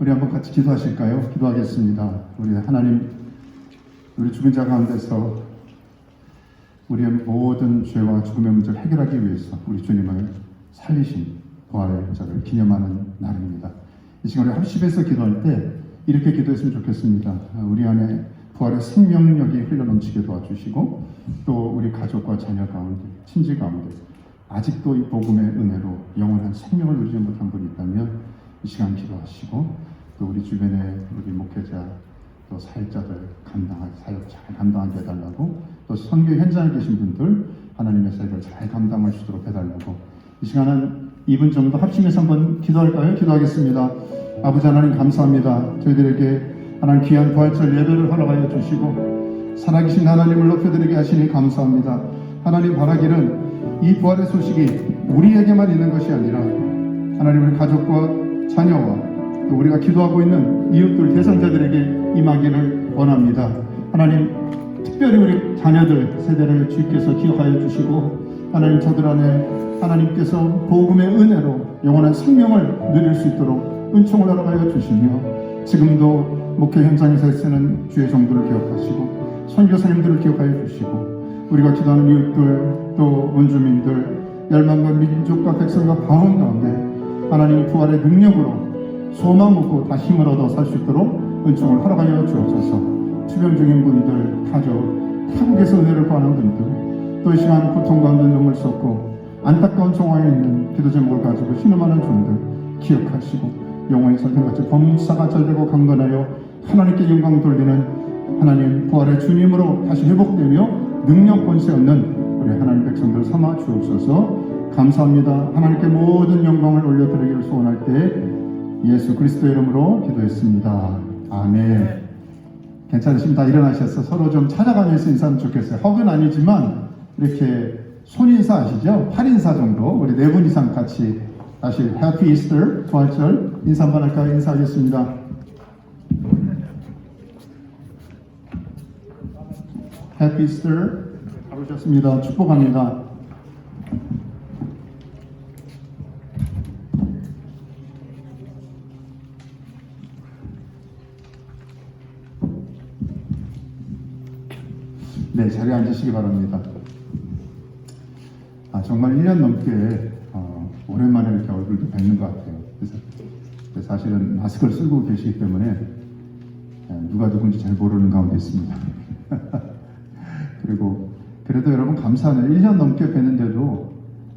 우리 한번 같이 기도하실까요? 기도하겠습니다. 우리 하나님, 우리 죽은 자 가운데서 우리의 모든 죄와 죽음의 문제를 해결하기 위해서 우리 주님을 살리신 부활절을 기념하는 날입니다. 이 시간에 합심해서 기도할 때 이렇게 기도했으면 좋겠습니다. 우리 안에 부활의 생명력이 흘러넘치게 도와주시고 또 우리 가족과 자녀 가운데, 친지 가운데 아직도 이 복음의 은혜로 영원한 생명을 누리지 못한 분이 있다면 이 시간 기도하시고 또 우리 주변에 우리 목회자 또 사역자들 사역 잘 감당하게 해달라고 또 선교 현장에 계신 분들 하나님의 사역을 잘 감당할 수 있도록 해달라고 이 시간은 2분 정도 합심해서 한번 기도할까요? 기도하겠습니다. 아버지 하나님 감사합니다. 저희들에게 하나님 귀한 부활절 예배를 허락하여 주시고 살아계신 하나님을 높여드리게 하시니 감사합니다. 하나님 바라기는 이 부활의 소식이 우리에게만 있는 것이 아니라 하나님 우리 가족과 자녀와 또 우리가 기도하고 있는 이웃들 대상자들에게 임하기를 원합니다. 하나님 특별히 우리 자녀들 세대를 주께서 기억하여 주시고 하나님 저들 안에 하나님께서 복음의 은혜로 영원한 생명을 누릴 수 있도록 은총을 허락하여 주시며 지금도 목회 현장에서 쓰는 주의 종들을 기억하시고 선교사님들을 기억하여 주시고 우리가 기도하는 이웃들 또 원주민들 열방과 민족과 백성과 방언 가운데 하나님 부활의 능력으로 소망 먹고 다 힘을 얻어 살 수 있도록 은총을 허락하여 주옵소서. 투병 중인 분들, 가족, 타국에서 은혜를 구하는 분들, 또 이 시간 고통 가운데 눈물 쏟고 안타까운 정화에 있는 기도 제목을 가지고 신음하는 종들 기억하시고 영혼의 선생같이 범사가 잘되고 강건하여 하나님께 영광 돌리는 하나님 부활의 주님으로 다시 회복되며 능력 권세 얻는 우리 하나님 백성들 삼아 주옵소서. 감사합니다. 하나님께 모든 영광을 올려드리기를 소원할 때 예수 그리스도의 이름으로 기도했습니다. 아멘. 괜찮으시면 다 일어나셔서 서로 좀 찾아가면서 인사하면 좋겠어요. 헉은 아니지만 이렇게 손인사 아시죠? 팔인사 정도 우리 4분 이상 같이 다시 해피 이스터 부활절 인사 한번 할까요? 인사하겠습니다. 해피 이스터 가보셨습니다. 축복합니다. 네, 자리에 앉으시기 바랍니다. 정말 1년 넘게 오랜만에 이렇게 얼굴도 뵙는 것 같아요. 그래서 사실은 마스크를 쓰고 계시기 때문에 누가 누군지 잘 모르는 가운데 있습니다. 그리고 그래도 여러분 감사하네요. 1년 넘게 뵀는데도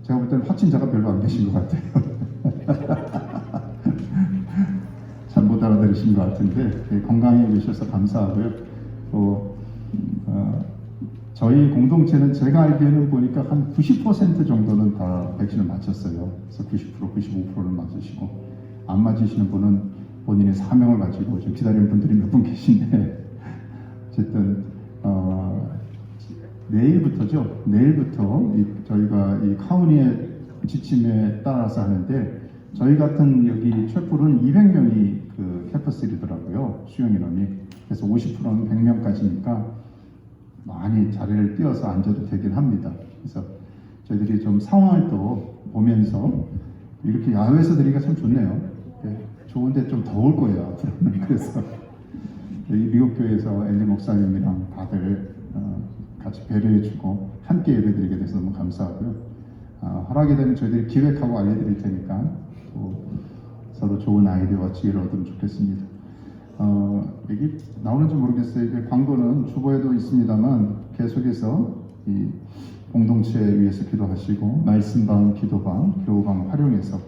제가 볼 때는 확진자가 별로 안 계신 것 같아요. 잘 못 알아들으신 것 같은데 건강히 계셔서 감사하고요. 또 저희 공동체는 제가 알기에는 보니까 한 90% 정도는 다 백신을 맞췄어요. 그래서 90%, 95%를 맞으시고 안 맞으시는 분은 본인의 사명을 가지고 좀 기다리는 분들이 몇 분 계신데 어쨌든 내일부터죠. 내일부터 저희가 이 카운티의 지침에 따라서 하는데 저희 같은 여기 촛불은 200명이 그 캐퍼시티더라고요. 수용 인원이. 그래서 50%는 100명까지니까 많이 자리를 띄어서 앉아도 되긴 합니다. 그래서 저희들이 좀 상황을 또 보면서 이렇게 야외에서 드리기가 참 좋네요. 좋은데 좀 더울 거예요, 앞으로는. 그래서 여기 미국 교회에서 엘리 목사님이랑 다들 같이 배려해주고 함께 예배드리게 돼서 너무 감사하고요. 허락이 되면 저희들이 기획하고 알려드릴 테니까 또 서로 좋은 아이디어와 지혜를 얻으면 좋겠습니다. 여기 나오는지 모르겠어요. 이게 광고는 주보에도 있습니다만 계속해서 이 공동체 위해서 기도하시고 말씀방, 기도방, 교우방 활용해서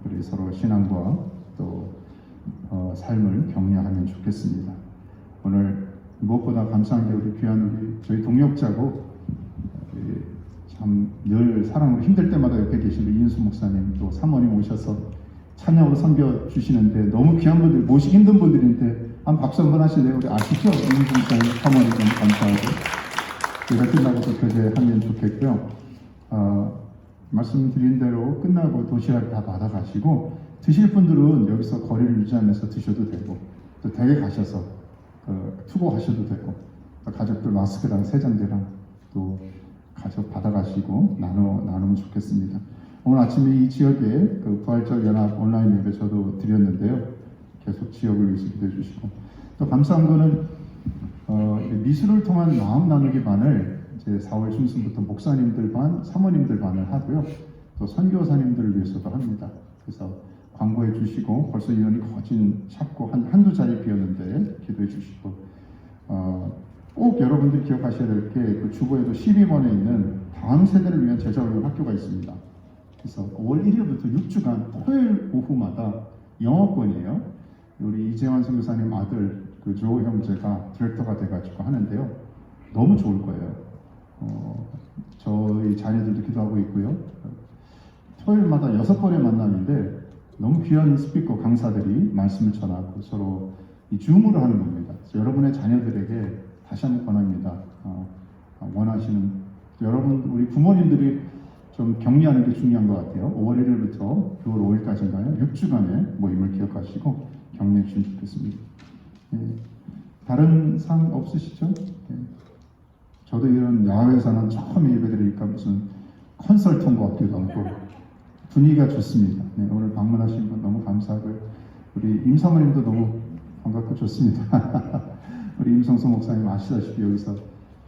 우리 서로 신앙과 또 삶을 격려하면 좋겠습니다. 오늘 무엇보다 감사한 게 우리 귀한 우리 저희 동역자고 참 늘 사랑으로 힘들 때마다 옆에 계시는 이은수 목사님 또 사모님 오셔서 찬양으로 섬겨 주시는데 너무 귀한 분들, 모시기 힘든 분들인데 박수 한번 하실래요? 우리 아시죠? 이은수 목사님 사모님 너무 감사하고 제가 끝나고 또 교제하면 좋겠고요. 말씀드린 대로 끝나고 도시락 다 받아가시고 드실 분들은 여기서 거리를 유지하면서 드셔도 되고 또 댁에 가셔서 투고하셔도 되고 또 가족들 마스크랑 세정제랑 또 가족 받아가시고 나누면 좋겠습니다. 오늘 아침에 이 지역에 그 부활절 연합 온라인 예배 저도 드렸는데요. 계속 지역을 위해서 기도해 주시고, 또 감사한 거는 미술을 통한 마음 나누기 반을 이제 4월 중순부터 목사님들 반, 사모님들 반을 하고요. 또 선교사님들을 위해서도 합니다. 그래서 광고해 주시고, 벌써 인원이 거진 찼고 한두 자리 비었는데 기도해 주시고, 꼭 여러분들이 기억하셔야 될 게 그 주보에도 12번에 있는 다음 세대를 위한 제자훈련 학교가 있습니다. 그래서 5월 1일부터 6주간 토요일 오후마다 영어권이에요. 우리 이재환 선교사님 아들 그 조 형제가 디렉터가 돼가지고 하는데요. 너무 좋을 거예요. 저희 자녀들도 기도하고 있고요. 토요일마다 6번의 만남인데 너무 귀한 스피커 강사들이 말씀을 전하고 서로 이 줌으로 하는 겁니다. 그래서 여러분의 자녀들에게 다시 한번 권합니다. 원하시는 여러분, 우리 부모님들이 좀 격려하는 게 중요한 것 같아요. 5월 1일부터 9월 5일까지인가요? 6주간의 모임을 기억하시고 격려해 주시면 좋겠습니다. 다른 상 없으시죠? 저도 이런 야외에서는 처음 예배드리니까 무슨 컨설턴 것 같기도 하고 분위기가 좋습니다. 오늘 방문하신 분 너무 감사하고요. 우리 임사모님도 너무 반갑고 좋습니다. 우리 임성수 목사님 아시다시피 여기서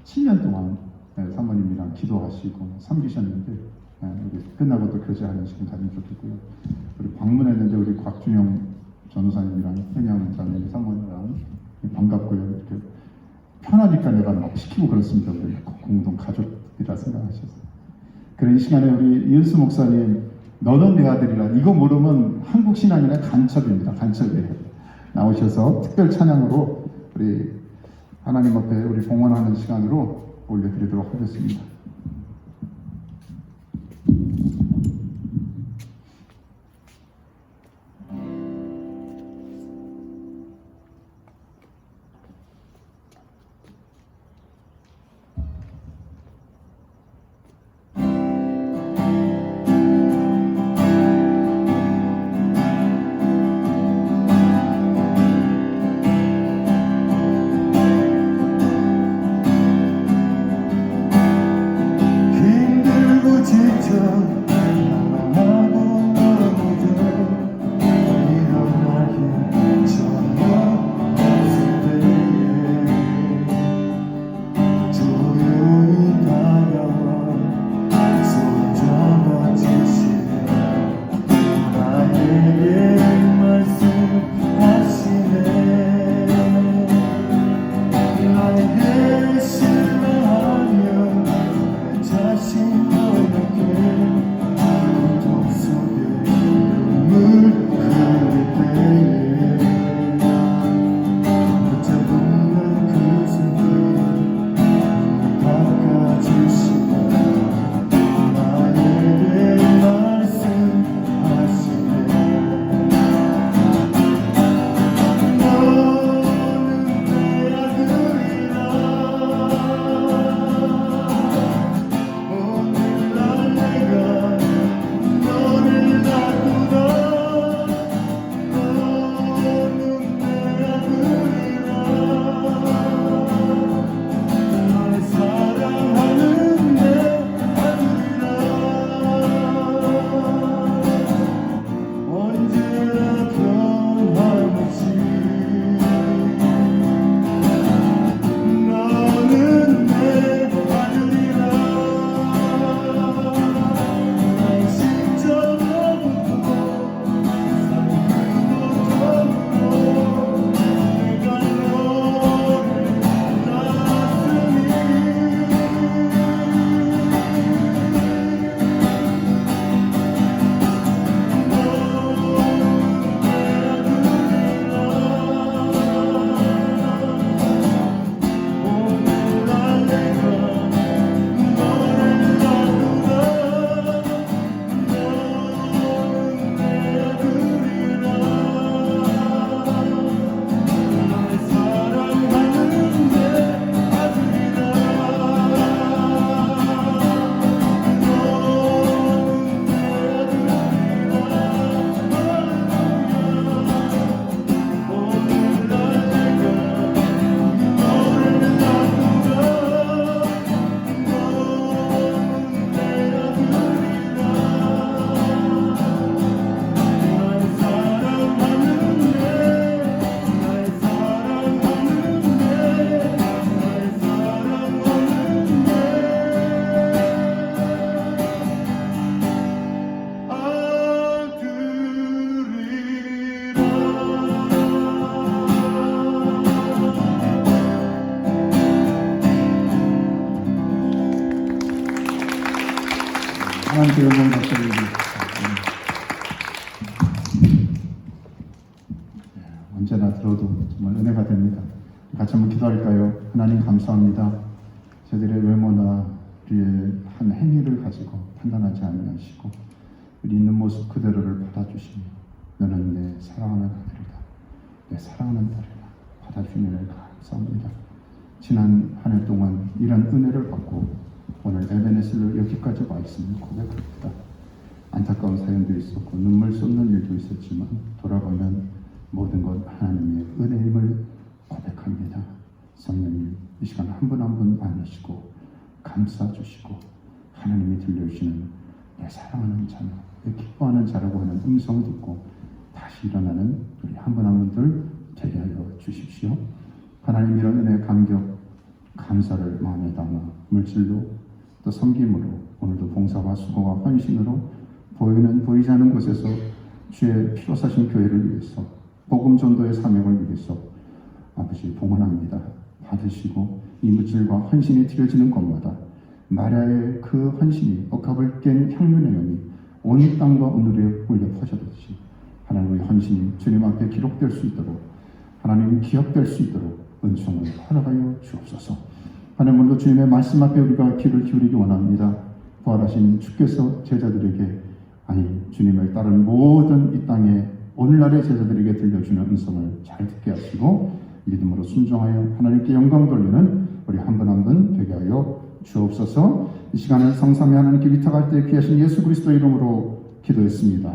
7년 동안 사모님이랑 기도하시고 섬기셨는데 우리 끝나고 또 교제하는 시간 가지면 좋겠고요. 우리 방문했는데 우리 곽준영 전우사님이랑 현양 목사님 사모님이랑 반갑고요. 이렇게 편하니까 내가 막 시키고 그렇습니다. 우리 공동 가족이라 생각하셔서. 그런 이 시간에 우리 이은수 목사님 너는 내 아들이라 이거 모르면 한국 신앙인의 간첩입니다. 간첩이에요. 나오셔서 특별 찬양으로 우리 하나님 앞에 우리 봉헌하는 시간으로 올려드리도록 하겠습니다. 박수를 드립니다. 언제나 들어도 정말 은혜가 됩니다. 같이 한번 기도할까요? 하나님 감사합니다. 저들의 외모나 우리의 한 행위를 가지고 판단하지 아니하시고 우리 있는 모습 그대로를 받아주시며 너는 내 사랑하는 아들이다. 내 사랑하는 딸이다. 받아주시는 을 감사합니다. 지난 한 해 동안 이런 은혜를 받고 오늘 에베네셀로 여기까지 와 있음을 고백합니다. 안타까운 사연도 있었고 눈물 쏟는 일도 있었지만 돌아보면 모든 것 하나님의 은혜임을 고백합니다. 성령님 이 시간 한 분 한 분 안으시고 감싸주시고 하나님이 들려주시는 내 사랑하는 자녀, 내 기뻐하는 자라고 하는 음성을 듣고 다시 일어나는 우리 한 분 한 분들 되게 하여 주십시오. 하나님 이런 은혜 감격 감사를 마음에 담아 물질로 또 섬김으로 오늘도 봉사와 수고와 헌신으로 보이는 보이지 않는 곳에서 주의 피로 사신 교회를 위해서 복음 전도의 사명을 위해서 아버지 봉헌합니다. 받으시고 이 물질과 헌신이 드려지는 것마다 마리아의 그 헌신이 억압을 깬 향륜의 영이 온 땅과 오늘에 울려 퍼져듯이 하나님의 헌신이 주님 앞에 기록될 수 있도록 하나님 기억될 수 있도록 은총을 허락하여 주옵소서. 하나님 오늘도 주님의 말씀 앞에 우리가 귀를 기울이기 원합니다. 부활하신 주께서 제자들에게 아니 주님을 따른 모든 이 땅에 오늘날의 제자들에게 들려주는 음성을 잘 듣게 하시고 믿음으로 순종하여 하나님께 영광 돌리는 우리 한 분 한 분 되게 하여 주옵소서. 이 시간을 성삼위 하나님께 위탁할 때 귀하신 예수 그리스도의 이름으로 기도했습니다.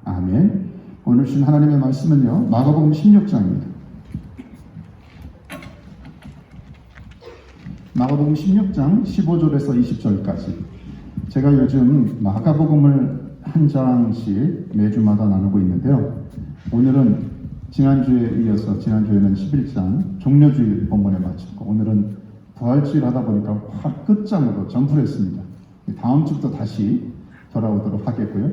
아멘. 오늘 주신 하나님의 말씀은요 마가복음 16장입니다. 마가복음 16장 15절에서 20절까지 제가 요즘 마가복음을 한 장씩 매주마다 나누고 있는데요. 오늘은 지난주에 이어서 지난주에는 11장 종려주일 본문에 마쳤고 오늘은 부활주일 하다 보니까 확 끝장으로 점프를 했습니다. 다음 주부터 다시 돌아오도록 하겠고요.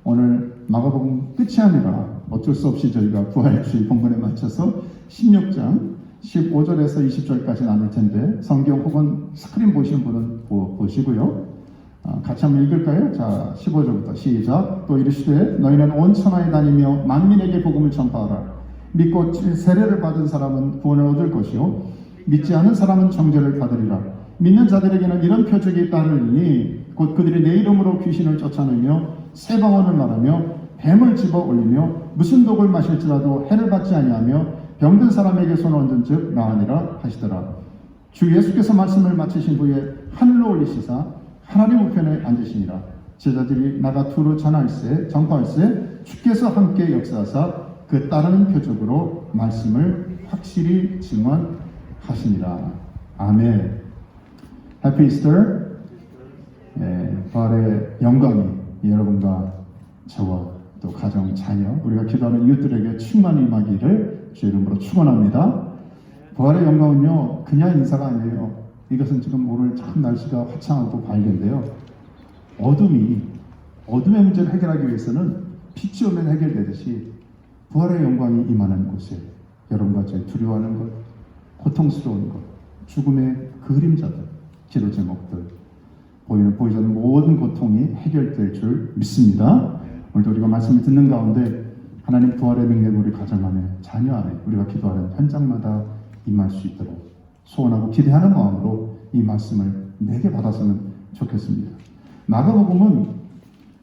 오늘 마가복음 끝이 아니라 어쩔 수 없이 저희가 부활주일 본문에 맞춰서 16장 15절에서 20절까지 나눌 텐데 성경 혹은 스크린 보시는 분은 보시고요. 같이 한번 읽을까요? 자, 15절부터 시작. 또 이르시되 너희는 온 천하에 다니며 만민에게 복음을 전파하라. 믿고 세례를 받은 사람은 구원을 얻을 것이요 믿지 않은 사람은 정죄를 받으리라. 믿는 자들에게는 이런 표적이 따르니 곧 그들이 내 이름으로 귀신을 쫓아내며 새 방언을 말하며 뱀을 집어 올리며 무슨 독을 마실지라도 해를 받지 아니하며 병든 사람에게 손을 얹은 즉 나으니라 하시더라. 주 예수께서 말씀을 마치신 후에 하늘로 올리시사 하나님 우편에 앉으시니라. 제자들이 나가 두루 전파할세 주께서 함께 역사하사 그 따르는 표적으로 말씀을 확실히 증언하시니라. 아멘. 해피 이스터. 부활의 영광이 여러분과 저와 또 가정, 자녀, 우리가 기도하는 이웃들에게 충만히 임하기를 주 이름으로 축원합니다. 부활의 영광은요 그냥 인사가 아니에요. 이것은 지금 오늘 참 날씨가 화창하고 밝은데요. 어둠의 문제를 해결하기 위해서는 빛이 오면 해결되듯이 부활의 영광이 임하는 곳에 여러분과 저희 두려워하는 것, 고통스러운 것, 죽음의 그림자들, 기도 제목들, 보이지 않는 모든 고통이 해결될 줄 믿습니다. 오늘도 우리가 말씀을 듣는 가운데 하나님 부활의 능력을 우리 가정 안에, 자녀 안에, 우리가 기도하는 현장마다 임할 수 있도록 소원하고 기대하는 마음으로 이 말씀을 내게 받았으면 좋겠습니다. 마가복음은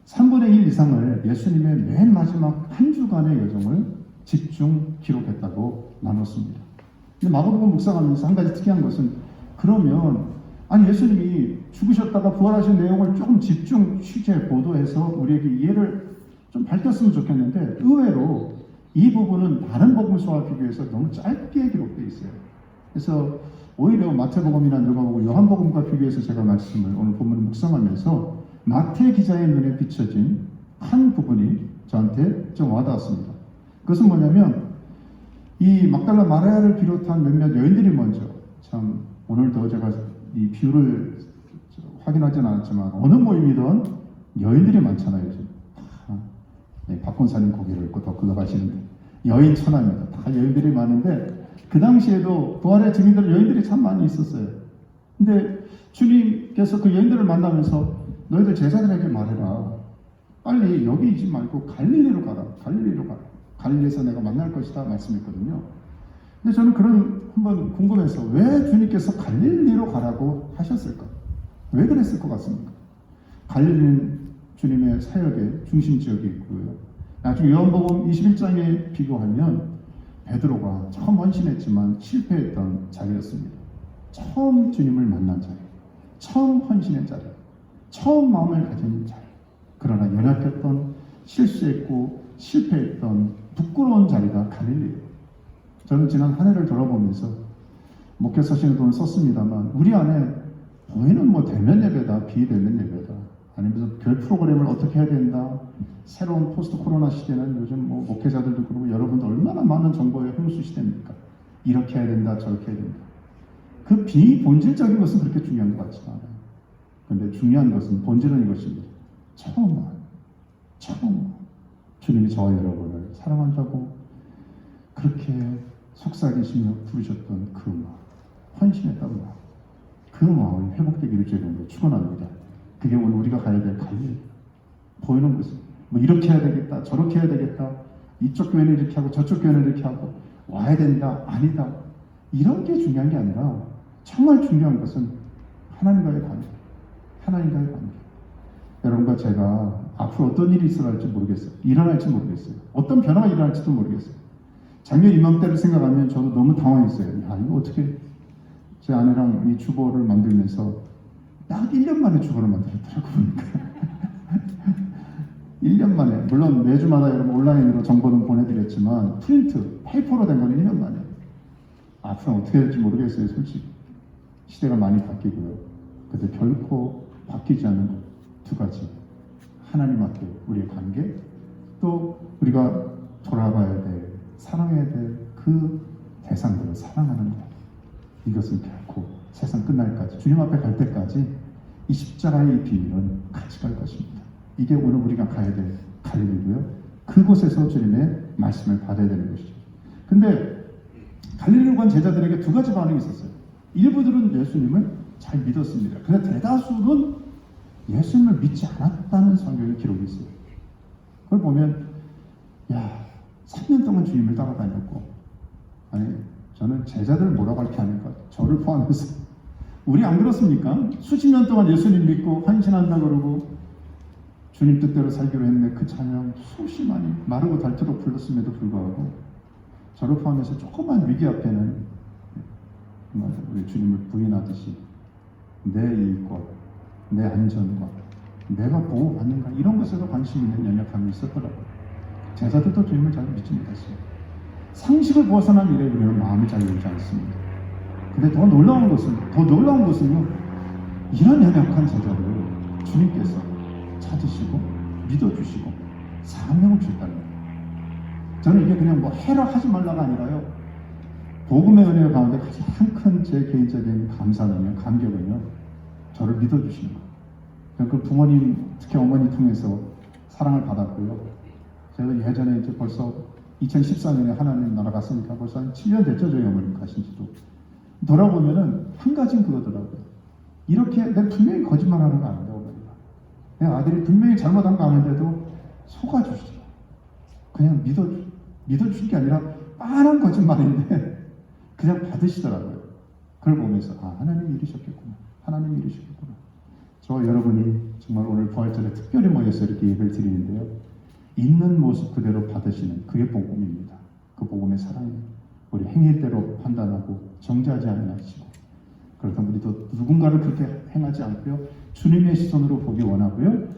3분의 1 이상을 예수님의 맨 마지막 한 주간의 여정을 집중 기록했다고 나눴습니다. 근데 마가복음 묵상하면서 한 가지 특이한 것은 그러면 아니 예수님이 죽으셨다가 부활하신 내용을 조금 집중 취재 보도해서 우리에게 이해를 좀 밝혔으면 좋겠는데 의외로 이 부분은 다른 복음서와 비교해서 너무 짧게 기록되어 있어요. 그래서 오히려 마태복음이나 누가복음, 요한복음과 비교해서 제가 말씀을 오늘 본문을 묵상하면서 마태 기자의 눈에 비춰진 한 부분이 저한테 좀 와닿았습니다. 그것은 뭐냐면 이 막달라 마리아를 비롯한 몇몇 여인들이 먼저 참 오늘도 제가 이 비율을 확인하지는 않았지만 어느 모임이든 여인들이 많잖아요. 지금. 박권사님 고개를 또 걷어가시는데 여인 천하입니다. 다 여인들이 많은데 그 당시에도 부활의 증인들 여인들이 참 많이 있었어요. 근데 주님께서 그 여인들을 만나면서 너희들 제자들에게 말해라. 빨리 여기 있지 말고 갈릴리로 가라. 갈릴리로 가라. 갈릴리에서 내가 만날 것이다 말씀했거든요. 근데 저는 그런 한번 궁금해서 왜 주님께서 갈릴리로 가라고 하셨을까? 왜 그랬을 것 같습니까? 갈릴리는 주님의 사역의 중심 지역이 있고요. 나중에 요한복음 21장에 비교하면 베드로가 처음 헌신했지만 실패했던 자리였습니다. 처음 주님을 만난 자리, 처음 헌신의 자리, 처음 마음을 가진 자리. 그러나 연약했던, 실수했고 실패했던 부끄러운 자리가 갈릴리예요. 저는 지난 한 해를 돌아보면서 목회 서신에 돈을 썼습니다만 우리 안에 보이는 뭐 대면 예배다, 비대면 예배다, 아니면 무슨 별 프로그램을 어떻게 해야 된다, 새로운 포스트 코로나 시대는 요즘 뭐 목회자들도 그러고 여러분도 얼마나 많은 정보의 홍수 시대입니까? 이렇게 해야 된다, 저렇게 해야 된다. 그 비본질적인 것은 그렇게 중요한 것 같지가 않아요. 그런데 중요한 것은 본질은 이것입니다. 처음 주님이 저와 여러분을 사랑한다고 그렇게 속삭이시며 부르셨던 그 마음, 헌신했던 마음, 그 마음이 회복되기를 주님으로 축원합니다. 그게 오늘 우리가 가야 될 갈릴. 보이는 것은 뭐 이렇게 해야 되겠다, 저렇게 해야 되겠다, 이쪽 교회는 이렇게 하고 저쪽 교회는 이렇게 하고 와야 된다, 아니다, 이런 게 중요한 게 아니라 정말 중요한 것은 하나님과의 관계, 하나님과의 관계. 여러분과 제가 앞으로 어떤 일이 일어날지 모르겠어요. 어떤 변화가 일어날지도 모르겠어요. 작년 이맘때를 생각하면 저도 너무 당황했어요. 야, 이거 어떻게, 제 아내랑 이 주보를 만들면서 딱 1년 만에 주보를 만들었더라고요. 1년 만에, 물론 매주마다 여러분 온라인으로 정보는 보내드렸지만 프린트, 페이퍼로 된 건 1년 만에. 앞으로 어떻게 될지 모르겠어요, 솔직히. 시대가 많이 바뀌고요. 근데 결코 바뀌지 않는 것 두 가지. 하나님 앞에 우리의 관계, 또 우리가 돌아가야 될, 사랑해야 될 그 대상들을 사랑하는 것. 이것은 결코 세상 끝날까지, 주님 앞에 갈 때까지 이 십자가의 이 비밀은 같이 갈 것입니다. 이게 오늘 우리가 가야 될 갈릴리고요. 그곳에서 주님의 말씀을 받아야 되는 것이죠. 근데 갈릴리로 간 제자들에게 두 가지 반응이 있었어요. 일부들은 예수님을 잘 믿었습니다. 근데 대다수는 예수님을 믿지 않았다는 성경의 기록이 있어요. 그걸 보면, 야, 3년 동안 주님을 따라다녔고, 아니, 저는 제자들 뭐라고 할 게 아닐까, 저를 포함해서. 우리 안 그렇습니까? 수십 년 동안 예수님 믿고 헌신한다 그러고 주님 뜻대로 살기로 했네. 그 찬양 수시만이 마르고 닳도록 불렀음에도 불구하고 저를 포함해서 조그만 위기 앞에는 우리 주님을 부인하듯이 내 이익과 내 안전과 내가 보호받는가, 이런 것에도 관심 있는 연약함이 있었더라고요. 제자들도 주님을 잘 믿지 못했어요. 상식을 벗어난 일에 우리는 마음이 잘 열지 않습니다. 근데 더 놀라운 것은요, 이런 연약한 제자들을 주님께서 찾으시고 믿어주시고 사명을 주셨다는 거예요. 저는 이게 그냥 뭐 해라 하지 말라가 아니라요, 복음의 은혜 가운데 가장 큰 제 개인적인 감사는요, 감격은요, 저를 믿어주시는 거예요. 그 부모님, 특히 어머니 통해서 사랑을 받았고요. 제가 예전에 이제 벌써 2014년에 하나님 나라 갔으니까 벌써 한 7년 됐죠, 저희 어머님 가신 지도. 돌아보면은 한 가지는 그거더라고요. 이렇게 내가 분명히 거짓말하는 거 아닌데, 어머니가 내 아들이 분명히 잘못한 거 아는데도 속아주시죠. 그냥 믿어줄 게 아니라 빤한 거짓말인데 그냥 받으시더라고요. 그걸 보면서 하나님이 이러셨겠구나, 하나님이 이러셨겠구나. 저와 여러분이 정말 오늘 부활절에 특별히 모여서 이렇게 예배를 드리는데요, 있는 모습 그대로 받으시는 그게 복음입니다. 그 복음의 사랑이 우리 행위대로 판단하고 정죄하지 아니하시고, 그렇다면 우리도 누군가를 그렇게 행하지 않고요, 주님의 시선으로 보기 원하고요,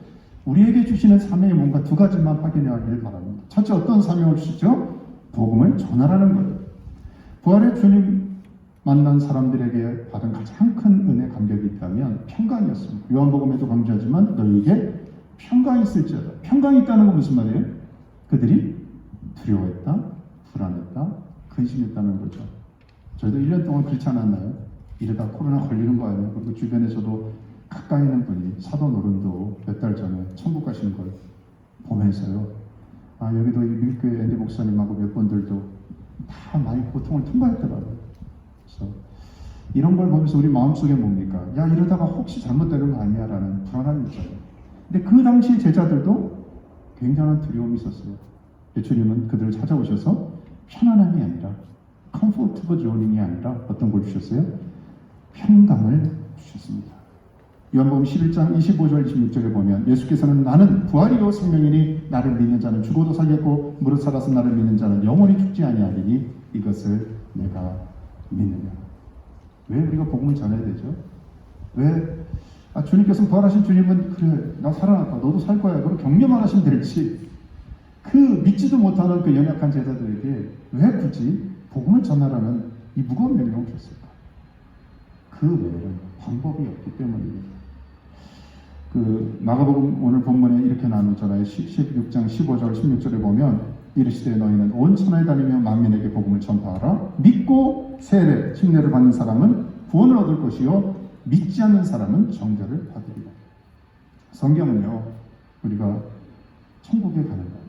우리에게 주시는 사명이 뭔가 두 가지만 확인하기를 바랍니다. 첫째, 어떤 사명을 주시죠? 복음을 전하라는 거예요. 부활의 주님 만난 사람들에게 받은 가장 큰 은혜, 감격이 있다면 평강이었습니다. 요한복음에도 강조하지만 너희에게 평강이 있을지어다. 평강이 있다는 건 무슨 말이에요? 그들이 두려워했다, 불안했다, 근심했다는 거죠. 저희도 1년 동안 그렇지 않았나요? 이러다 코로나 걸리는 거 아니에요? 그리고 주변에서도 가까이 있는 분이 사도 노른도 몇 달 전에 천국 가시는 걸 보면서요, 여기도 미국교회 앤디 목사님하고 몇 분들도 다 많이 고통을 통과했더라고요. 그래서 이런 걸 보면서 우리 마음속에 뭡니까? 야, 이러다가 혹시 잘못되는 거 아니야? 라는 불안함이 있어요. 근데 그 당시 제자들도 굉장한 두려움이 있었어요. 예수님은 그들을 찾아오셔서 편안함이 아니라 컴포트블 조닝이 아니라 어떤 걸 주셨어요? 평강을 주셨습니다. 요한복음 11장 25절 26절에 보면 예수께서는 나는 부활이요 생명이니 나를 믿는 자는 죽어도 살겠고 무릇 살아서 나를 믿는 자는 영원히 죽지 아니하리니 이것을 내가 믿느냐. 왜 우리가 복음을 전해야 되죠? 왜 주님께서 부활하신 주님은 그래 나 살아났다 너도 살 거야 그럼 격려만 하시면 될지 그 믿지도 못하는 그 연약한 제자들에게 왜 굳이 복음을 전하라는 이 무거운 명령을 주셨을까? 그 외에는 방법이 없기 때문입니다. 그 마가복음 오늘 본문에 이렇게 나누잖아요. 16장 15절 16절에 보면 이르시되 너희는 온 천하에 다니며 만민에게 복음을 전파하라. 믿고 세례 침례를 받는 사람은 구원을 얻을 것이요 믿지 않는 사람은 정죄를 받으리라. 성경은요 우리가 천국에 가는 것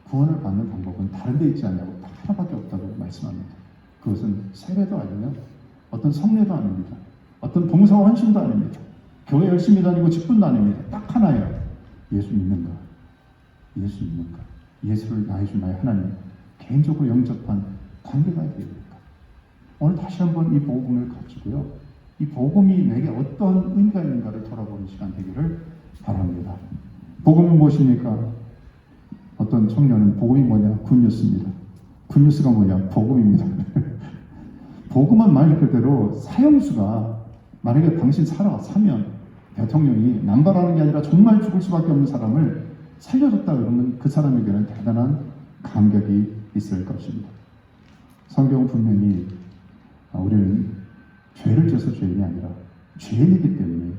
구원을 받는 방법은 다른 데 있지 않냐고 딱 하나밖에 없다고 말씀합니다. 그것은 세례도 아니며 어떤 성례도 아닙니다. 어떤 봉사와 헌신도 아닙니다. 교회 열심히 다니고 직분도 아닙니다. 딱 하나예요. 예수 믿는가? 예수 믿는가? 예수를 나의 주 나의 하나님 개인적으로 영접한 관계가 되니까 오늘 다시 한번 이 복음을 가지고요. 이 복음이 내게 어떤 의미가 있는가를 돌아보는 시간 되기를 바랍니다. 복음은 무엇입니까? 어떤 청년은 복음이 뭐냐? 굿뉴스입니다. 굿뉴스가 뭐냐? 복음입니다. 복음은 말 그대로 사형수가 만약에 당신 사면 대통령이 남발하는 게 아니라 정말 죽을 수밖에 없는 사람을 살려줬다 그러면 그 사람에게는 대단한 감격이 있을 것입니다. 성경은 분명히 우리는 죄를 져서 죄인이 아니라 죄인이기 때문에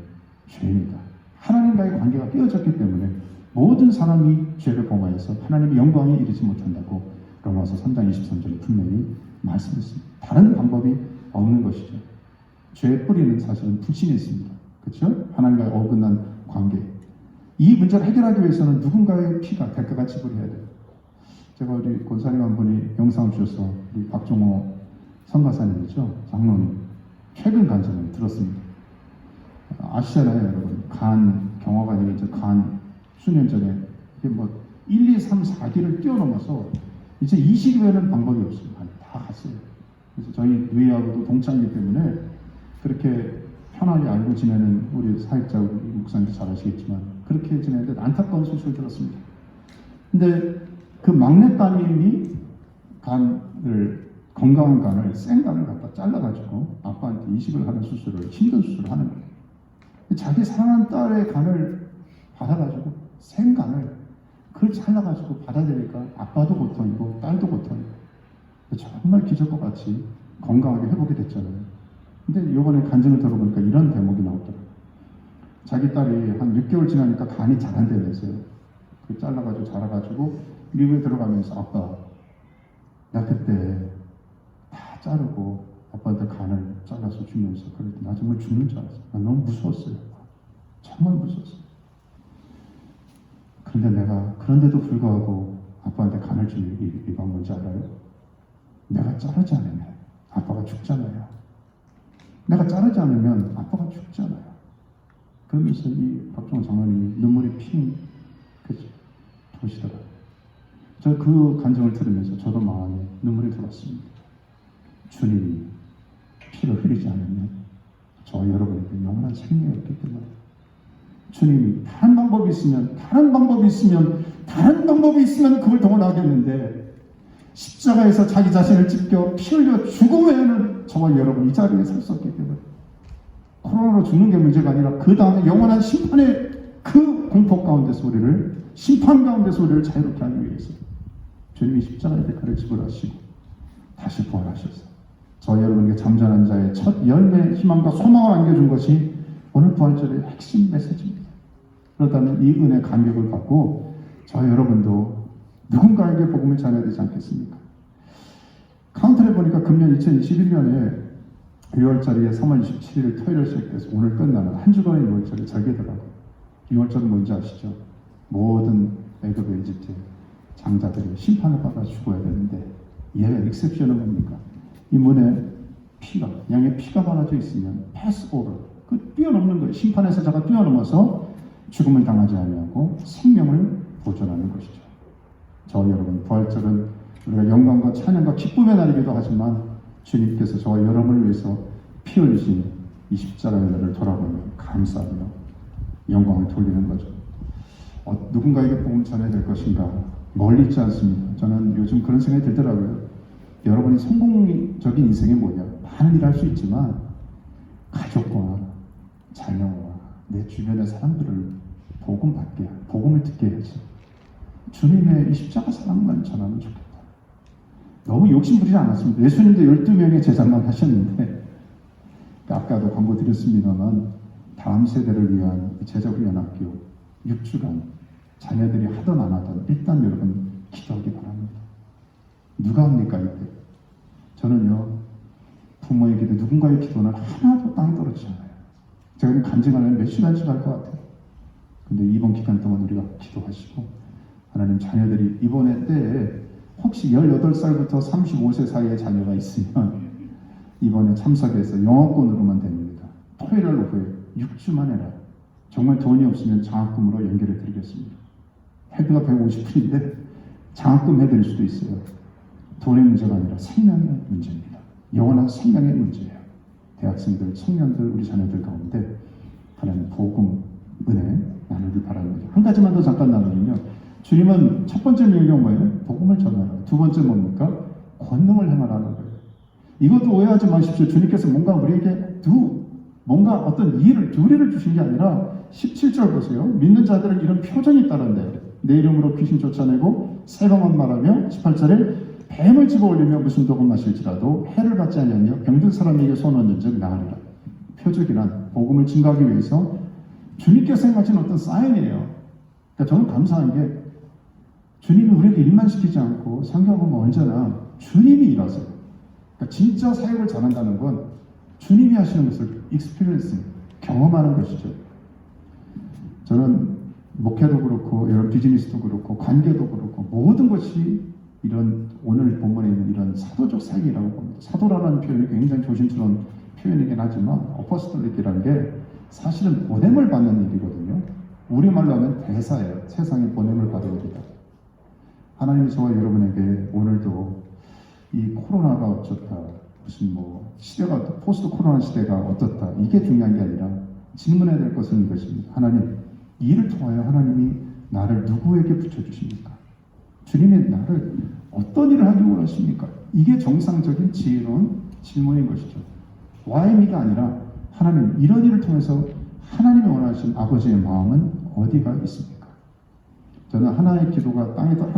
죄인이다. 하나님과의 관계가 깨어졌기 때문에 모든 사람이 죄를 범하여서 하나님의 영광에 이르지 못한다고 로마서 3장 23절에 분명히 말씀했습니다. 다른 방법이 없는 것이죠. 죄의 뿌리는 사실은 불신이 있습니다. 그렇죠? 하나님과의 어긋난 관계. 이 문제를 해결하기 위해서는 누군가의 피가 대가가 지불해야 돼요. 제가 우리 권사님 한 분이 영상을 주셔서 우리 박종호 선가사님이죠. 장로님. 최근 간증을 들었습니다. 아시잖아요, 여러분. 간 경화관이 이제 간 수년 전에 이게 뭐 1, 2, 3, 4기를 뛰어넘어서 이제 이 시기에는 방법이 없어요. 다 갔어요. 그래서 저희 누이하고도 동창이기 때문에 그렇게 편하게 알고 지내는 우리 사역자 우리 목사님도 잘 아시겠지만 그렇게 지내는데 안타까운 소식을 들었습니다. 근데 그 막내 따님이 건강한 간을 센 간을 갖다 잘라가지고 아빠한테 이식을 하는 수술을 힘든 수술을 하는 거예요. 자기 사랑하는 딸의 간을 받아가지고 센 간을 그걸 잘라가지고 받아들이니까 아빠도 고통이고 딸도 고통이고 정말 기적과 같이 건강하게 회복이 됐잖아요. 근데 이번에 간증을 들어보니까 이런 대목이 나오더라고요. 자기 딸이 한 6개월 지나니까 간이 자란대면서요. 그 잘라가지고 자라가지고 미국에 들어가면서 아빠 나 그때 다 자르고 아빠한테 간을 잘라서 주면서 그럴 때 나 정말 죽는 줄 알았어요. 나 너무 무서웠어요. 정말 무서웠어요. 그런데 내가 그런데도 불구하고 아빠한테 간을 주는 이유가 뭔지 알아요? 내가 자르지 않으면 아빠가 죽잖아요. 내가 자르지 않으면 아빠가 죽잖아요. 그러면서 이 박종호 장로님이 눈물이 핑 도시더라고요. 저 그 간증을 들으면서 저도 마음에 눈물이 들었습니다. 주님이 피를 흘리지 않으면 저 여러분에게 영원한 생명이 없기 때문에 주님이 다른 방법이 있으면 그걸 동원하겠는데 십자가에서 자기 자신을 찢겨 피 흘려 죽음 외에는 저와 여러분 이 자리에 설 수 없기 때문에 코로나로 죽는 게 문제가 아니라 그 다음에 영원한 심판의 그 공포 가운데서 우리를 심판 가운데서 우리를 자유롭게 하기 위해서 주님이 십자가의 대가를 지불하시고 다시 부활하셔서 저 여러분에게 잠자는 자의 첫 열매 희망과 소망을 안겨준 것이 오늘 부활절의 핵심 메시지입니다. 그렇다면 이 은혜 감격을 받고 저 여러분도 누군가에게 복음을 전해야 되지 않겠습니까? 카운트를 보니까 금년 2021년에 6월절이 3월 27일 토요일 시작돼서 오늘 끝나는 한 주간의 6월절이 절개더라고요. 6월절은 뭔지 아시죠? 모든 애굽의 이집트 장자들이 심판을 받아 죽어야 되는데 얘의 엑셉션은 뭡니까? 이 문에 피가, 양의 피가 발라져 있으면 패스 오버, 그 뛰어넘는 거예요. 심판의 사자가 뛰어넘어서 죽음을 당하지 아니하고 생명을 보존하는 것이죠. 저와 여러분 부활절은 우리가 영광과 찬양과 기쁨의 날이기도 하지만 주님께서 저와 여러분을 위해서 피 흘리신 이 십자가의 날을 돌아보며 감사하며 영광을 돌리는 거죠. 누군가에게 복음을 전해야 될 것인가? 멀리 있지 않습니다. 저는 요즘 그런 생각이 들더라고요. 여러분이 성공적인 인생이 뭐냐? 많은 일을 할 수 있지만 가족과 자녀와 내 주변의 사람들을 복음을 듣게 해야지. 주님의 이 십자가 사랑만 전하면 좋겠다. 너무 욕심부리지 않았습니다. 예수님도 12명의 제자만 하셨는데, 아까도 광고 드렸습니다만 다음 세대를 위한 제자훈련학교 6주간 자녀들이 하던 안 하던 일단 여러분 기도하기 바랍니다. 누가 합니까 이때? 저는요, 부모의 기도, 누군가의 기도는 하나도 땅에 떨어지지 않아요. 제가 간증하면 몇 시간씩 할 것 같아요. 근데 이번 기간 동안 우리가 기도하시고, 하나님 자녀들이 이번에 때에 혹시 18살부터 35세 사이의 자녀가 있으면 이번에 참석해서 영어권으로만 됩니다. 토요일 오후에 6주만 해라. 정말 돈이 없으면 장학금으로 연결해 드리겠습니다. 회비가 150불인데 장학금 해드릴 수도 있어요. 돈의 문제가 아니라 생명의 문제입니다. 영원한 생명의 문제예요. 대학생들, 청년들, 우리 자녀들 가운데 하나님 복음, 은혜 나누길 바랍니다. 한 가지만 더 잠깐 나누면요. 주님은 첫 번째 명령 뭐예요? 복음을 전하라. 두 번째 뭡니까? 권능을 행하라는 거예요. 이것도 오해하지 마십시오. 주님께서 뭔가 우리에게 뭔가 어떤 두리를 주신 게 아니라 17절 보세요. 믿는 자들은 이런 표정이 있다는데 내 이름으로 귀신 쫓아내고 새 방언 말하며 18절에 뱀을 집어올리며 무슨 독을 마실지라도 해를 받지 아니하며 병든 사람에게 손 얹은즉 나으리라. 표적이란 복음을 증거하기 위해서 주님께서 행하신 어떤 사인이에요. 그러니까 저는 감사한 게 주님이 우리에게 일만 시키지 않고 성경은 언제나 주님이 일하세요. 그러니까 진짜 사역을 잘한다는 건 주님이 하시는 것을 익스피리언스, 경험하는 것이죠. 저는 목회도 그렇고 여러 비즈니스도 그렇고 관계도 그렇고 모든 것이 이런 오늘 본문에 있는 이런 사도적 사역이라고 봅니다. 사도라는 표현이 굉장히 조심스러운 표현이긴 하지만 어퍼스톨릭이라는 게 사실은 보냄을 받는 일이거든요. 우리말로 하면 대사예요. 세상에 보냄을 받은 일이다. 하나님이 저와 여러분에게 오늘도 이 코로나가 어쩌다, 무슨 시대가 포스트 코로나 시대가 어떻다, 이게 중요한 게 아니라 질문해야 될 것은 이것입니다. 하나님, 이를 통하여 하나님이 나를 누구에게 붙여주십니까? 주님이 나를 어떤 일을 하기 원하십니까? 이게 정상적인 지혜로운 질문인 것이죠. Why미가 아니라 하나님, 이런 일을 통해서 하나님이 원하신 아버지의 마음은 어디가 있습니까? 저는 하나의 기도가 하나도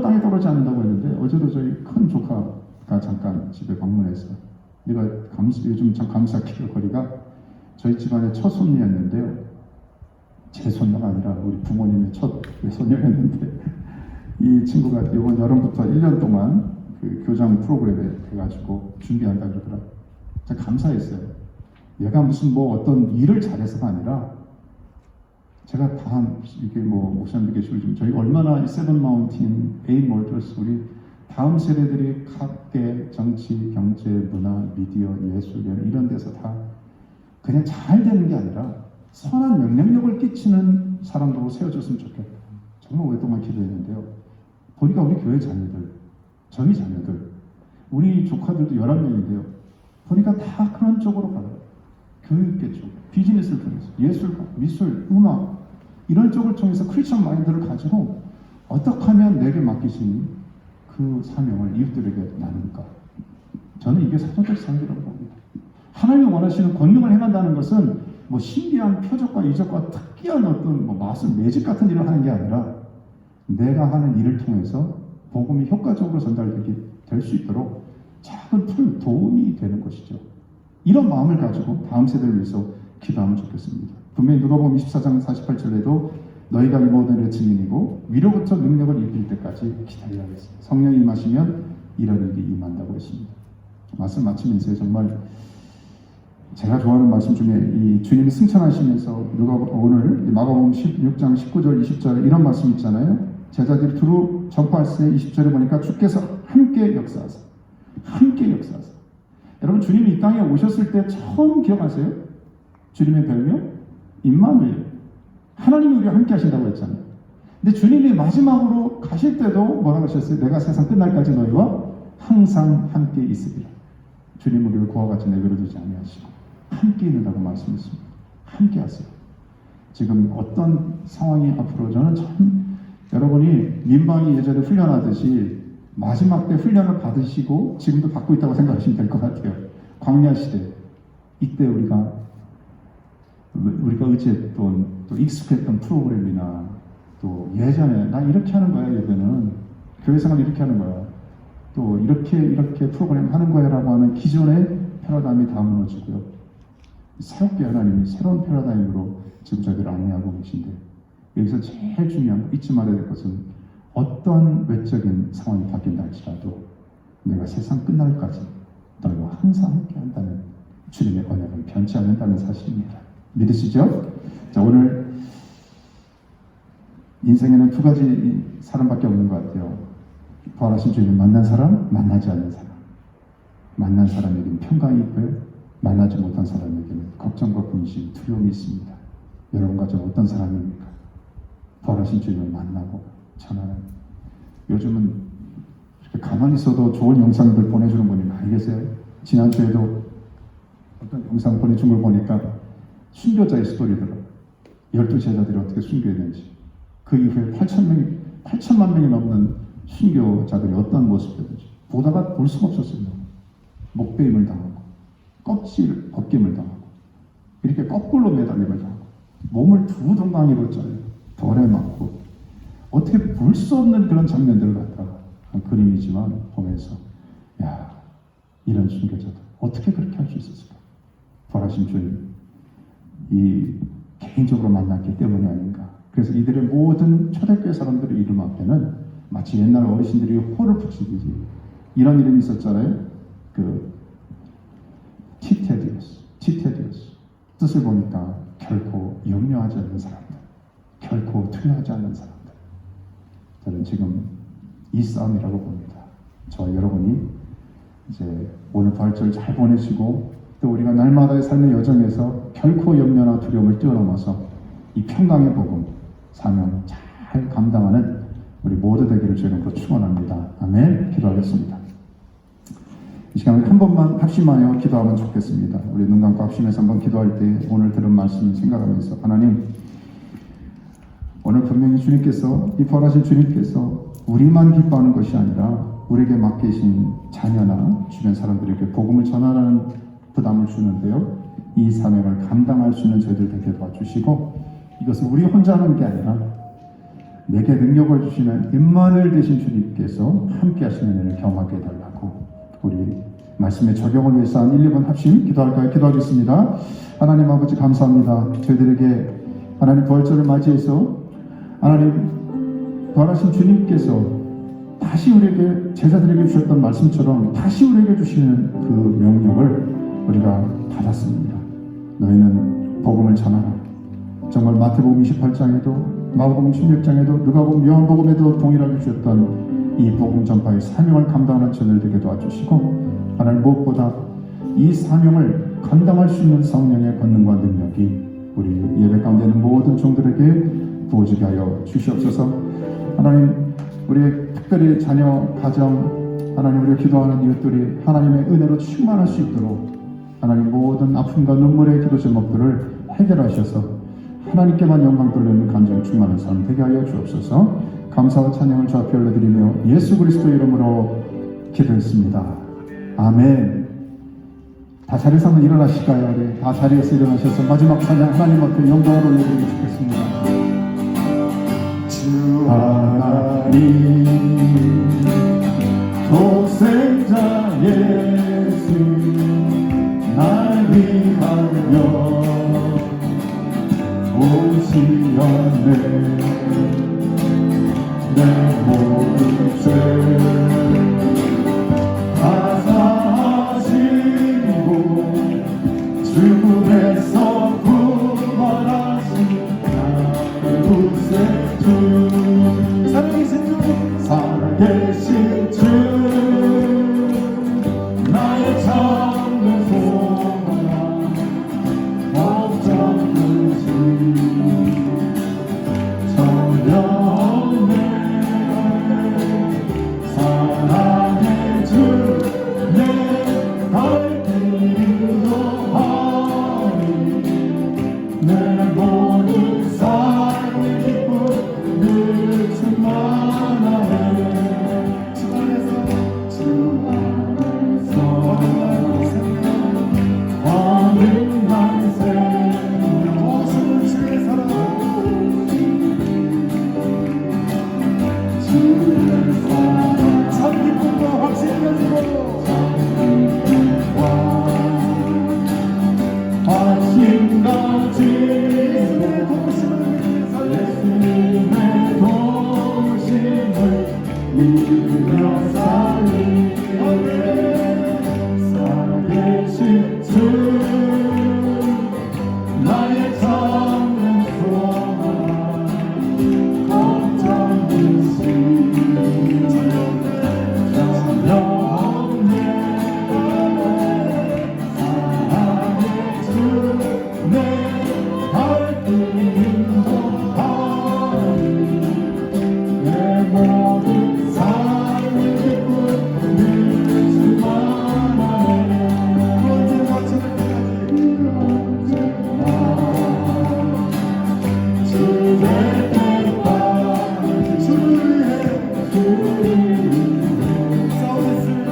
땅에 떨어지지 않는다고 했는데, 어제도 저희 큰 조카가 잠깐 집에 방문해서 내가 요즘 참 감사 기도거리가 저희 집안의 첫 손녀였는데요. 제 손녀가 아니라 우리 부모님의 첫 손녀였는데, 이 친구가 이번 여름부터 1년 동안 그 교장 프로그램에 돼가지고 준비한다 그러더라고요. 제가 감사했어요. 얘가 무슨 어떤 일을 잘해서가 아니라, 제가 이게 목사님들 계시고 좀 저희가 얼마나 세븐 마운틴, 에잇 몰더스, 우리 다음 세대들이 학계, 정치, 경제, 문화, 미디어, 예술 이런 데서 다 그냥 잘 되는 게 아니라 선한 영향력을 끼치는 사람으로 세워줬으면 좋겠다. 정말 오랫동안 기도했는데요. 보니까 우리 교회 자녀들, 저희 자녀들, 우리 조카들도 11명인데요. 보니까 다 그런 쪽으로 가요. 교육계 쪽, 비즈니스를 통해서, 예술가, 미술, 음악, 이런 쪽을 통해서 크리스천 마인드를 가지고 어떻게 하면 내게 맡기신 그 사명을 이웃들에게 나눌까? 저는 이게 사도적 사역이라고 봅니다. 하나님이 원하시는 권능을 행한다는 것은 신비한 표적과 이적과 특이한 어떤 마술 매직 같은 일을 하는 게 아니라 내가 하는 일을 통해서 복음이 효과적으로 될 수 있도록 작은 풀 도움이 되는 것이죠. 이런 마음을 가지고 다음 세대를 위해서 기도하면 좋겠습니다. 분명히 누가복음 24장 48절에도 너희가 이 모든 일의 증인이고 위로부터 능력을 입힐 때까지 기다려야 하겠습니다. 성령이 임하시면 이런 일이 임한다고 했습니다. 말씀 마치면서 정말 제가 좋아하는 말씀 중에 이 주님이 승천하시면서 오늘 마가복음 16장 19절 20절에 이런 말씀 있잖아요. 제자들이 두루 전파할 때 20절에 보니까 주께서 함께 역사하사. 여러분, 주님이 이 땅에 오셨을 때 처음 기억하세요? 주님의 별명? 임마누엘. 하나님이 우리와 함께 하신다고 했잖아요. 근데 주님이 마지막으로 가실 때도 뭐라고 하셨어요? 내가 세상 끝날까지 너희와 항상 함께 있으리라. 주님 우리를 그와 같이 내버려두지 아니하시고 함께 있는다고 말씀했습니다. 함께 하세요. 지금 어떤 상황이 앞으로 저는 참 여러분이 민방위 예전에 훈련하듯이 마지막 때 훈련을 받으시고 지금도 받고 있다고 생각하시면 될 것 같아요. 광야 시대 이때 우리가 의지했던 또 익숙했던 프로그램이나 또 예전에 나 이렇게 하는 거야 예배는 교회 생활 이렇게 하는 거야 또 이렇게 프로그램 하는 거야라고 하는 기존의 패러다임이 다 무너지고요. 새롭게 하나님이 새로운 패러다임으로 지금 저희들을 안내하고 계신데 여기서 제일 중요한 거 잊지 말아야 될 것은 어떤 외적인 상황이 바뀐다 할지라도 내가 세상 끝날까지 너희와 항상 함께 한다는 주님의 언약은 변치 않는다는 사실입니다. 믿으시죠? 자, 오늘 인생에는 두 가지 사람밖에 없는 것 같아요. 부활하신 주님을 만난 사람, 만나지 않는 사람. 만난 사람에게는 평강이 있고요. 만나지 못한 사람에게는 걱정과 근심, 두려움이 있습니다. 여러분과 저 어떤 사람입니까? 부활하신 주님을 만나고 전하는. 요즘은 이렇게 가만히 있어도 좋은 영상들 보내주는 분이 많이 계세요. 지난주에도 어떤 영상 보내준 걸 보니까 순교자의 스토리더라고요. 12제자들이 어떻게 순교했는지. 그 이후에 8천만 명이 넘는 순교자들이 어떤 모습이었는지 보다가 볼 수가 없었어요. 목베임을 당하고 껍질 벗김을 당하고 이렇게 거꾸로 매달림을 당하고 몸을 두 동강이로 잘려 돌에 맞고 어떻게 볼 수 없는 그런 장면들을 갖다가 한 그림이지만 보면서 야, 이런 순교자들 어떻게 그렇게 할 수 있었을까? 부활하신 주님 이 개인적으로 만났기 때문이 아닌가. 그래서 이들의 모든 초대교회 사람들의 이름 앞에는 마치 옛날 어르신들이 호를 붙이듯이 이런 이름이 있었잖아요. 그 티테디오스 뜻을 보니까 결코 염려하지 않는 사람들, 결코 투여하지 않는 사람들. 저는 지금 이 싸움이라고 봅니다. 저와 여러분이 이제 오늘 부활절 잘 보내시고 또 우리가 날마다의 삶의 여정에서 결코 염려나 두려움을 뛰어넘어서 이 평강의 복음 사명 잘 감당하는 우리 모두 되기를 주님으로 축원합니다. 아멘. 기도하겠습니다. 이 시간에 한 번만 합심하여 기도하면 좋겠습니다. 우리 눈 감고 합심해서 한번 기도할 때 오늘 들은 말씀 생각하면서 하나님 오늘 분명히 주님께서 이 부활하신 주님께서 우리만 기뻐하는 것이 아니라 우리에게 맡기신 자녀나 주변 사람들에게 복음을 전하라는 부담을 주는데요. 이 사명을 감당할 수 있는 저희들 되게 도와주시고 이것을 우리 혼자 하는 게 아니라 내게 능력을 주시는 임마누엘 되신 주님께서 함께 하시는 일을 경험하게 해달라고 우리 말씀의 적용을 위해서 한 1, 2분 합심 기도할까요? 기도하겠습니다. 하나님 아버지 감사합니다. 저희들에게 하나님 부활절을 맞이해서 하나님 부활하신 주님께서 다시 우리에게 제자들에게 주셨던 말씀처럼 다시 우리에게 주시는 그 명령을 우리가 받았습니다. 너희는 복음을 전하라. 정말 마태복음 28장에도 마가복음 16장에도 누가복음 요한복음에도 동일하게 주셨던 이 복음 전파의 사명을 감당하는 저들 되게 도와주시고 하나님 무엇보다 이 사명을 감당할 수 있는 성령의 권능과 능력이 우리 예배 가운데 있는 모든 종들에게 부어지게 하여 주시옵소서. 하나님 우리의 특별히 자녀, 가정, 하나님 우리가 기도하는 이웃들이 하나님의 은혜로 충만할 수 있도록 하나님 모든 아픔과 눈물의 기도 제목들을 해결하셔서 하나님께만 영광 돌리는 감정 충만한 삶 되게 하여 주옵소서. 감사와 찬양을 주 앞에 올려드리며 예수 그리스도 이름으로 기도했습니다. 아멘. 다 자리에서 한번 일어나실까요? 우리 다 자리에서 일어나셔서 마지막 찬양 하나님 앞에 영광을 올려드리고 싶겠습니다. 주 하나님 독생자 예수 날 위하여 오시었네. 내 모든 죄 다 사하시고 죽음에서 부활하신 구세주 살아계신 주 나의 참된 소망 걱정 근심 전혀 참 기쁨과 확신이 가지고 확신 가지 예수님의 도심을 믿으며 살리 살아계신 주 나의 참는 소망 걱정이시 전혀 없네 사랑의 주 내 발길도 내 모든 삶을 기쁨 늘 주만하네 언제나 주의 뜻과 주를 위해 싸우겠습니다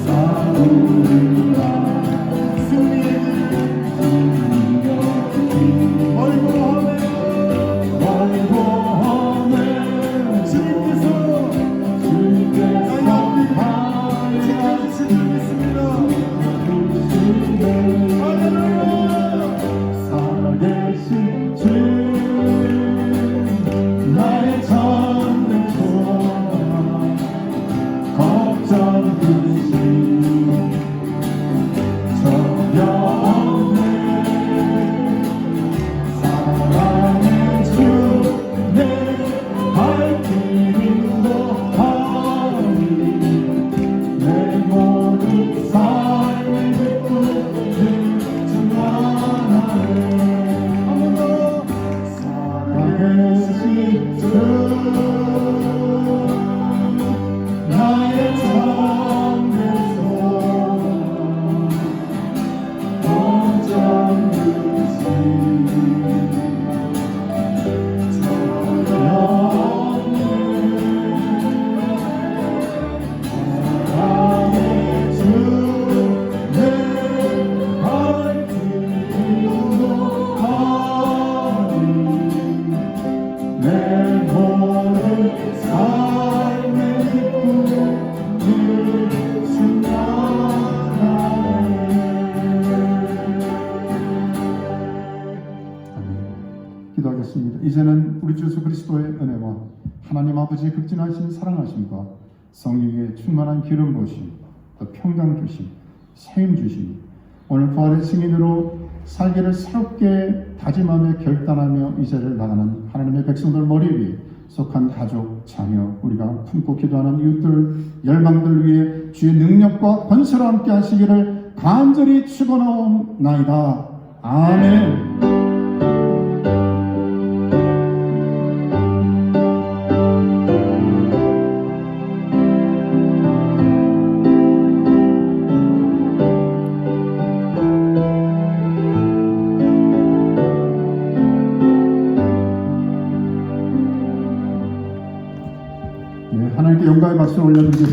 싸우리라 승리의 길 멀고 험해 주님께서 나의 앞을 지켜주실 줄 믿습니다 할렐루야 살아계신 주 나의 참된 소망 걱정 근심 전혀 없네 사랑의 주 내 발길 인도하니 내 모든 삶을 기쁨 주만하네 한 번 더 살아계신 주 나의 참된 소망 걱정 근심 내 모든 삶의 기쁨 늘 충만하네 아멘. 기도하겠습니다. 이제는 우리 주 예수 그리스도의 은혜와 하나님 아버지의 극진하신 사랑하심과 성령의 충만한 기름 부으심 또 평강 주심 세임 주심 오늘 부활의 증인으로 살기를 새롭게 다짐하며 결단하며 이 자리를 나가는 하나님의 백성들 머리 위에 속한 가족, 자녀, 우리가 품고 기도하는 이웃들, 열방들 위해 주의 능력과 권세로 함께 하시기를 간절히 축원하옵나이다. 아멘. 하나님께 영광의 박수를 올려드리겠습니다.